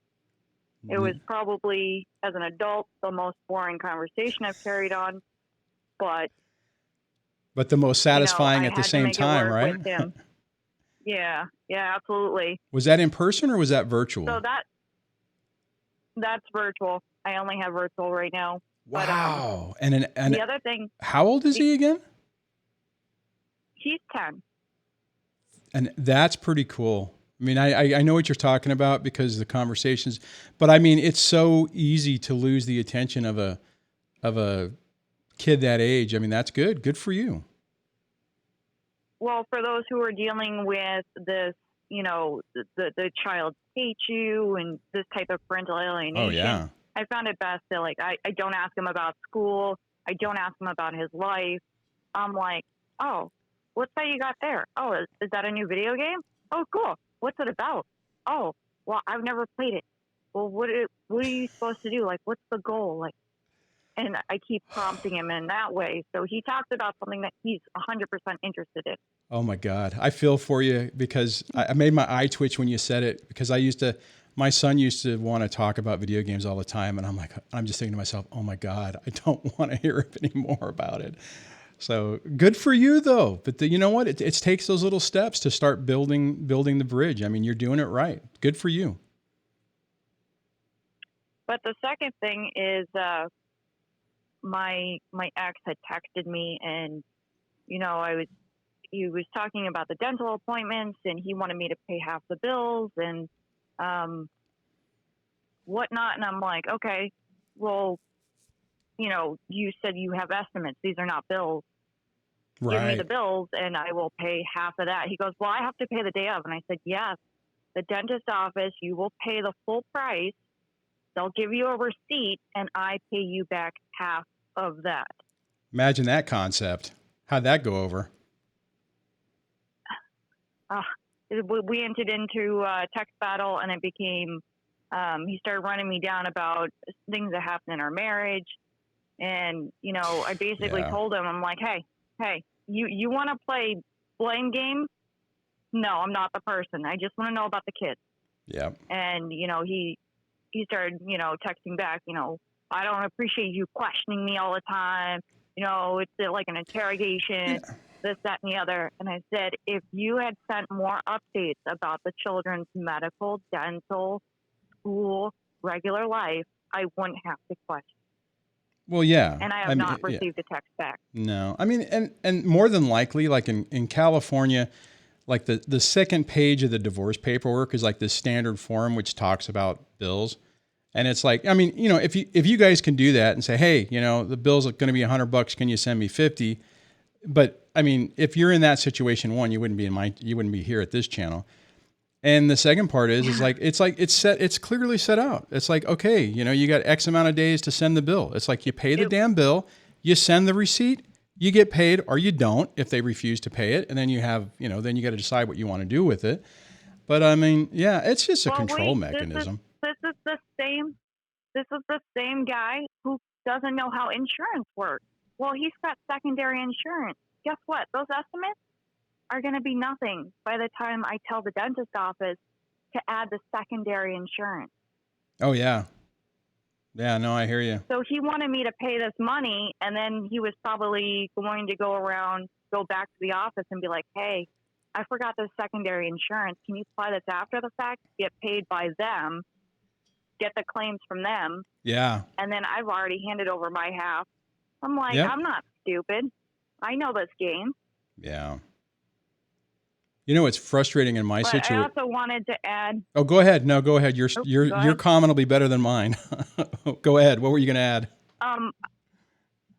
It was probably, as an adult, the most boring conversation I've carried on, but the most satisfying at the I had to same make it time, work right? with him. Yeah, absolutely. Was that in person or was that virtual? So that's virtual. I only have virtual right now. Wow. But, and the other thing. How old is he again? He's 10. And that's pretty cool. I mean, I know what you're talking about because of the conversations, but I mean, it's so easy to lose the attention of a kid that age. I mean, that's good. Good for you. Well, for those who are dealing with this, the child hates you and this type of parental alienation. Oh, yeah. I found it best that, I don't ask him about school. I don't ask him about his life. I'm like, oh, what's that you got there? Oh, is that a new video game? Oh, cool. What's it about? Oh, well, I've never played it. Well, what are you supposed to do? What's the goal? And I keep prompting him in that way. So he talks about something that he's 100% interested in. Oh my God. I feel for you because I made my eye twitch when you said it because my son used to want to talk about video games all the time. And I'm just thinking to myself, oh my God, I don't want to hear any more about it. So good for you though. But you know what? It takes those little steps to start building the bridge. I mean, you're doing it right. Good for you. But the second thing is, my ex had texted me and, he was talking about the dental appointments and he wanted me to pay half the bills and, whatnot. And I'm like, okay, well, you said you have estimates. These are not bills. Right. Give me the bills and I will pay half of that. He goes, well, I have to pay the day of. And I said, yes, the dentist office, you will pay the full price. They'll give you a receipt and I pay you back half of that. Imagine that concept. How'd that go over? We entered into a text battle and it became, he started running me down about things that happened in our marriage. And, I basically told him, I'm like, hey, you want to play blame game? No, I'm not the person. I just want to know about the kids. Yeah. And, he started, texting back, I don't appreciate you questioning me all the time. It's like an interrogation, this, that, and the other. And I said, if you had sent more updates about the children's medical, dental, school, regular life, I wouldn't have to question. Well, yeah. And I have not received a text back. No. I mean, and more than likely, like in California, like the second page of the divorce paperwork is like this standard form, which talks about bills. And it's like, I mean, if you guys can do that and say, hey, the bill's going to be $100, can you send me 50? But I mean, if you're in that situation, one, you wouldn't be here at this channel. And the second part it's clearly set out. It's like, okay, you got X amount of days to send the bill. It's like you pay the damn bill, you send the receipt, you get paid or you don't if they refuse to pay it. And then you have, then you got to decide what you want to do with it. But I mean, yeah, it's just a control mechanism. This is the same guy who doesn't know how insurance works. Well, he's got secondary insurance. Guess what? Those estimates are going to be nothing by the time I tell the dentist office to add the secondary insurance. Oh, yeah. Yeah, no, I hear you. So he wanted me to pay this money, and then he was probably going to go back to the office and be like, hey, I forgot the secondary insurance. Can you apply this after the fact? Get paid by them, get the claims from them. Yeah. And then I've already handed over my half. I'm like, I'm not stupid. I know this game. Yeah. It's frustrating in my situation. I also wanted to add. Oh, go ahead. No, go ahead. Your comment will be better than mine. Go ahead. What were you going to add?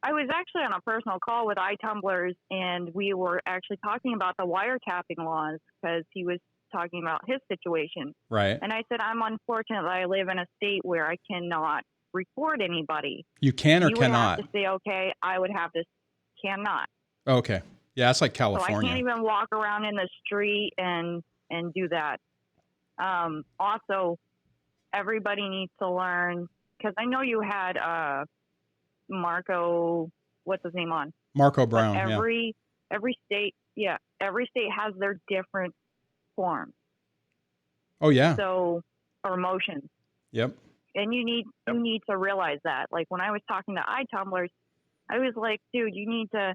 I was actually on a personal call with iTumblers, and we were actually talking about the wiretapping laws because he was talking about his situation. Right. And I said, I'm unfortunate that I live in a state where I cannot record anybody. You can or you cannot? would have to say, okay, I would have to, cannot. Okay. Yeah, that's like So I California. can't even walk around in the street and do that. Also, everybody needs to learn, because I know you had Marco, what's his name on? Marco Brown. But every state, every state has their different forms. Oh yeah. So, or emotions. Yep. And you need to realize that. Like when I was talking to iTumblers, I was like, dude, you need to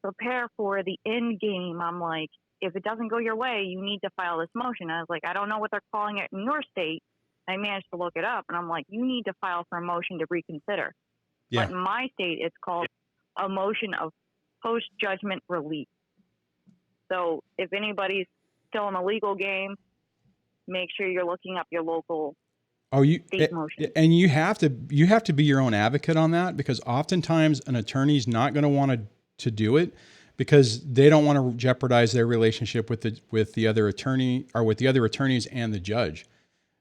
prepare for the end game. I'm like, if it doesn't go your way, you need to file this motion. I was like, I don't know what they're calling it in your state. I managed to look it up, and I'm like, you need to file for a motion to reconsider. Yeah. But in my state, it's called a motion of post-judgment relief. So if anybody's still in the legal game, make sure you're looking up your local state motion. And you have to be your own advocate on that, because oftentimes an attorney's not going to want to do it because they don't want to jeopardize their relationship with the other attorney or with the other attorneys and the judge.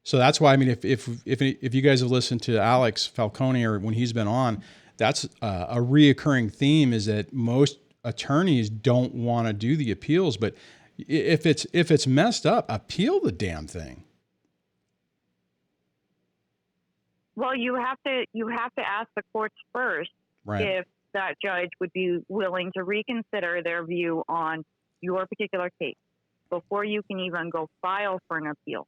So that's why, I mean, if you guys have listened to Alex Falcone or when he's been on, that's a reoccurring theme, is that most attorneys don't want to do the appeals, but if it's messed up, appeal the damn thing. Well, you have to ask the courts first, right, if that judge would be willing to reconsider their view on your particular case before you can even go file for an appeal.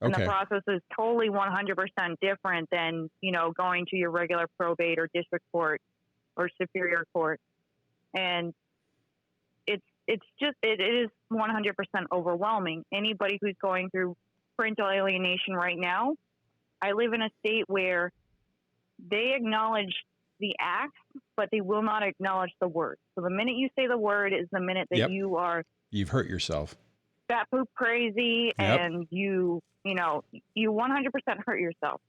And okay. the process is totally 100% different than, going to your regular probate or district court or superior court. And it is 100% overwhelming. Anybody who's going through parental alienation right now, I live in a state where they acknowledge the act, but they will not acknowledge the word. So the minute you say the word is the minute that you've hurt yourself. Fat poop crazy, and you 100% hurt yourself.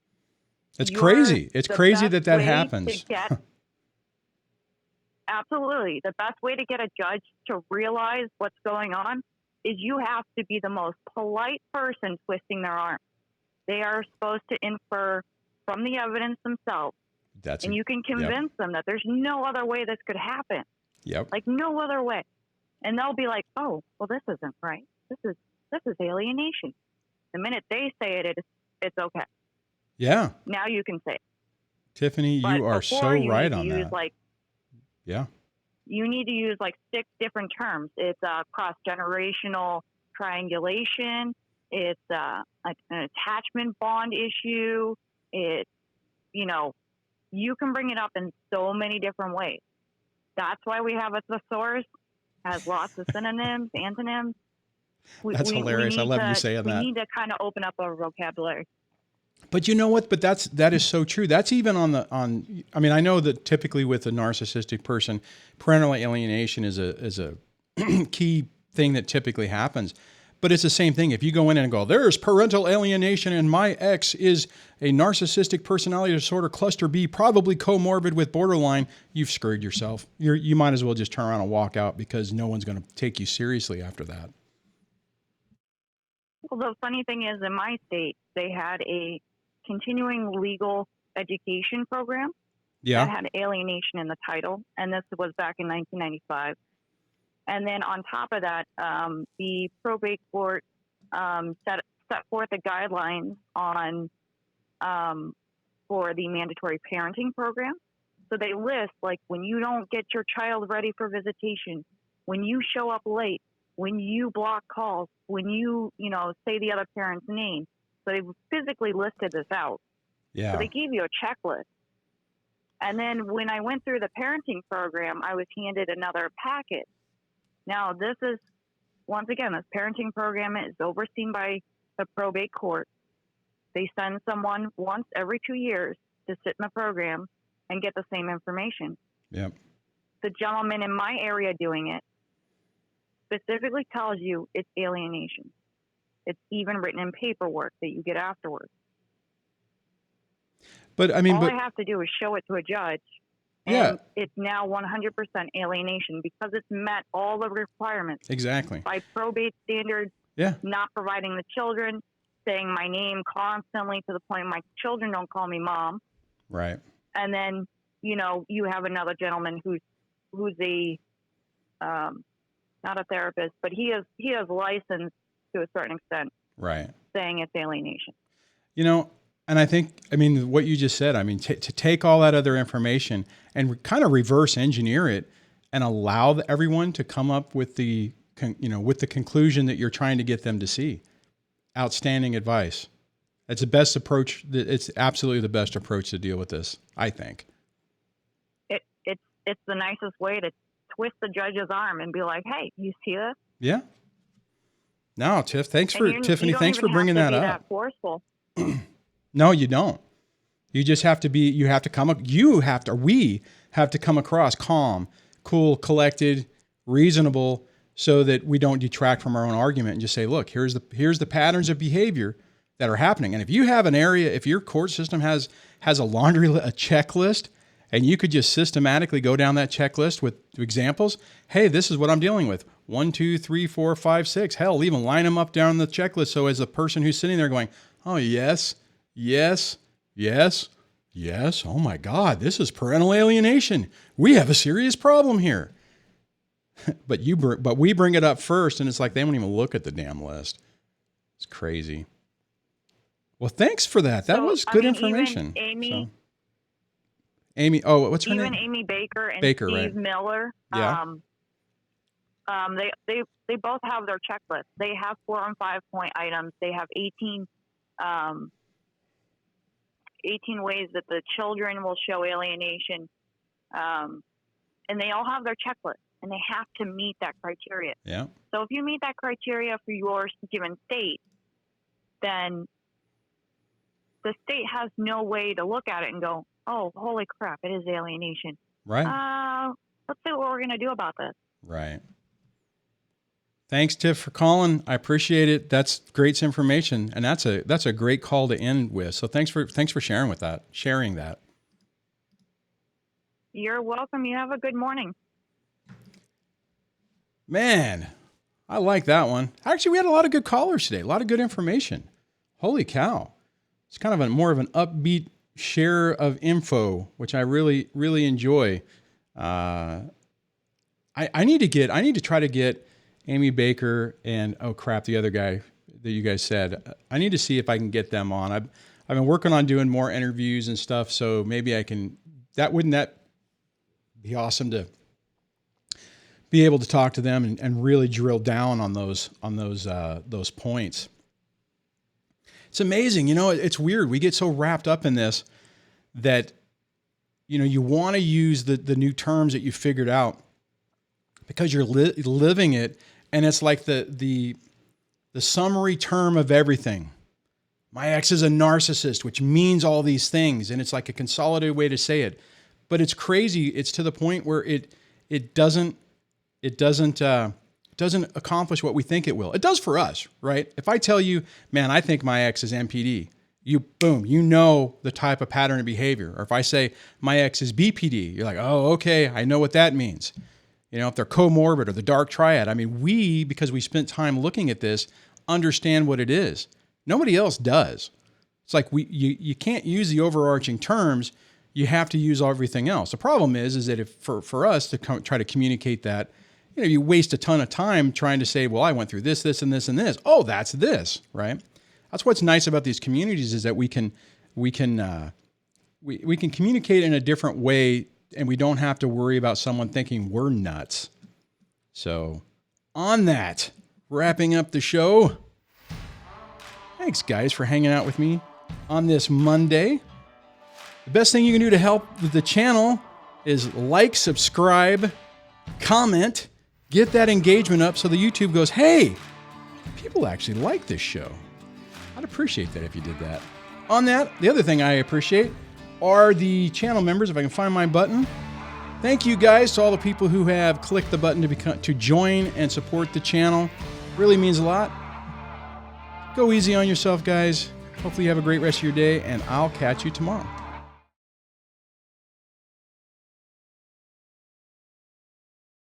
It's crazy. It's crazy that happens. Absolutely. The best way to get a judge to realize what's going on is you have to be the most polite person twisting their arm. They are supposed to infer from the evidence themselves. And you can convince them that there's no other way this could happen. Yep. Like no other way. And they'll be like, oh, well, this isn't right. This is alienation. The minute they say it, it's okay. Yeah. Now you can say it. Tiffany, you are so right on that. You need to use like 6 different terms. It's cross-generational triangulation. It's an attachment bond issue. It's, you can bring it up in so many different ways. That's why we have a thesaurus, has lots of synonyms, antonyms. That's hilarious. I love you saying that. We need to kind of open up our vocabulary. But you know what? But that is so true. That's even I mean, I know that typically with a narcissistic person, parental alienation is a key thing that typically happens. But it's the same thing. If you go in and go, there's parental alienation and my ex is a narcissistic personality disorder cluster B, probably comorbid with borderline, you've screwed yourself. You might as well just turn around and walk out, because no one's going to take you seriously after that. Well, the funny thing is, in my state, they had a continuing legal education program that had alienation in the title, and this was back in 1995. And then on top of that, the probate court set forth the guidelines on for the mandatory parenting program. So they list, like, when you don't get your child ready for visitation, when you show up late, when you block calls, when you say the other parent's name. So they physically listed this out. Yeah. So they gave you a checklist. And then when I went through the parenting program, I was handed another packet. Now, this is, once again, this parenting program is overseen by the probate court. They send someone once every 2 years to sit in the program and get the same information. Yep. The gentleman in my area doing it specifically tells you it's alienation. It's even written in paperwork that you get afterwards. But I mean, all I have to do is show it to a judge. And yeah, it's now 100% alienation because it's met all the requirements. exactly. By probate standards, Yeah. not providing the children, saying my name constantly to the point my children don't call me mom. Right. And then, you have another gentleman who's a, not a therapist, but he has license to a certain extent. Right. Saying it's alienation. And I think, what you just said, to take all that other information and kind of reverse engineer it and allow everyone to come up with the conclusion that you're trying to get them to see. Outstanding advice. It's the best approach. It's absolutely the best approach to deal with this, I think. It's the nicest way to twist the judge's arm and be like, hey, you see this? Yeah. No, Tiffany, thanks for bringing that up. That forceful. No, you don't. You just have to we have to come across calm, cool, collected, reasonable, so that we don't detract from our own argument and just say, look, here's the patterns of behavior that are happening. And if you have an area, if your court system has a checklist, and you could just systematically go down that checklist with examples, hey, this is what I'm dealing with. 1, 2, 3, 4, 5, 6. Hell, even line them up down the checklist. So as the person who's sitting there going, oh, yes, yes, yes, yes. Oh my God, this is parental alienation. We have a serious problem here. But we bring it up first, and it's like they won't even look at the damn list. It's crazy. Well, thanks for that. That was good information. Amy, what's her name? Even Amy Baker and Steve right? Miller. Yeah. They both have their checklist. They have 4 and 5 point items. They have 18 ways that the children will show alienation. And they all have their checklist, and they have to meet that criteria. Yeah. So if you meet that criteria for your given state, then the state has no way to look at it and go, oh, holy crap, it is alienation. Right. Let's see what we're going to do about this. Right. Thanks, Tiff, for calling. I appreciate it. That's great information, and that's a great call to end with. So thanks for sharing that. You're welcome. You have a good morning. Man, I like that one. Actually, we had a lot of good callers today. A lot of good information. Holy cow. It's kind of more of an upbeat share of info, which I really, really enjoy. I need to try to get Amy Baker and, oh crap, the other guy that you guys said. I need to see if I can get them on. I've been working on doing more interviews and stuff, so maybe I can. Wouldn't that be awesome to be able to talk to them and really drill down on those points? It's amazing. It's weird. We get so wrapped up in this that, you want to use the new terms that you figured out because you're living it. And it's like the summary term of everything. My ex is a narcissist, which means all these things. And it's like a consolidated way to say it, but it's crazy. It's to the point where it doesn't accomplish what we think it will. It does for us, right? If I tell you, man, I think my ex is MPD, you know the type of pattern of behavior. Or if I say my ex is BPD, you're like, oh, okay, I know what that means. If they're comorbid or the dark triad. Because we spent time looking at this, understand what it is. Nobody else does. It's like you can't use the overarching terms. You have to use everything else. The problem is that if for us to try to communicate that, you waste a ton of time trying to say, well, I went through this, this, and this, and this. Oh, that's this, right? That's what's nice about these communities is that we can communicate in a different way, and we don't have to worry about someone thinking we're nuts. So, on that, wrapping up the show. Thanks, guys, for hanging out with me on this Monday. The best thing you can do to help the channel is like, subscribe, comment. Get that engagement up so the YouTube goes, hey, people actually like this show. I'd appreciate that if you did that. On that, the other thing I appreciate are the channel members, if I can find my button. Thank you guys to all the people who have clicked the button to join and support the channel. Really means a lot. Go easy on yourself, guys. Hopefully you have a great rest of your day, and I'll catch you tomorrow.